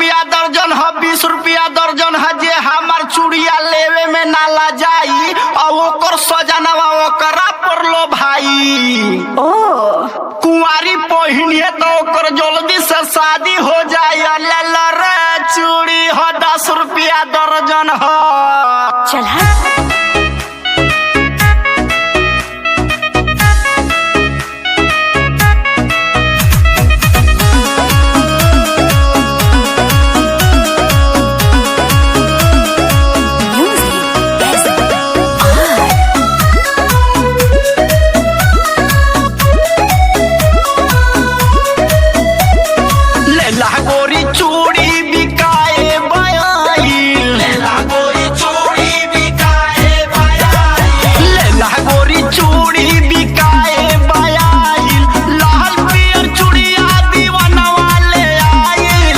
रुपया दर्जन है, 20 रुपया दर्जन है। जे हमार चूड़िया लेवे में नाला जाई और ओकर सजनवा ओकरा पर लो भाई। कुंवारी पहिनिए तो ओकर जल्दी से शादी हो जाए। रे चूड़ी हो 10 रुपया दर्जन हो। चल गोरी चूड़ी बिकाए बयाई, लेला गोरी चूड़ी बिकाए बयाई, लेला गोरी चूड़ी बिकाए बयाई। लाल पियर चूड़िया दीवाना वाले आई,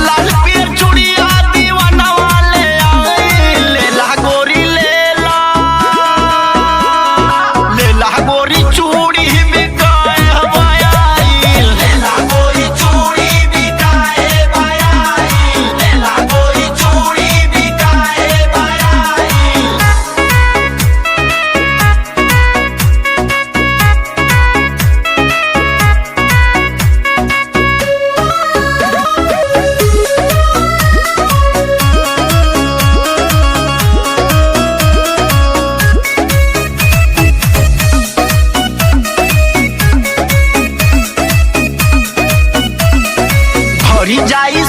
लाल पियर चूड़िया दीवाना वाले आई। लेला गोरी लेला, लेला गोरी चूड़ी बिकाए बयाई, लेला गोरी चूड़ी जाई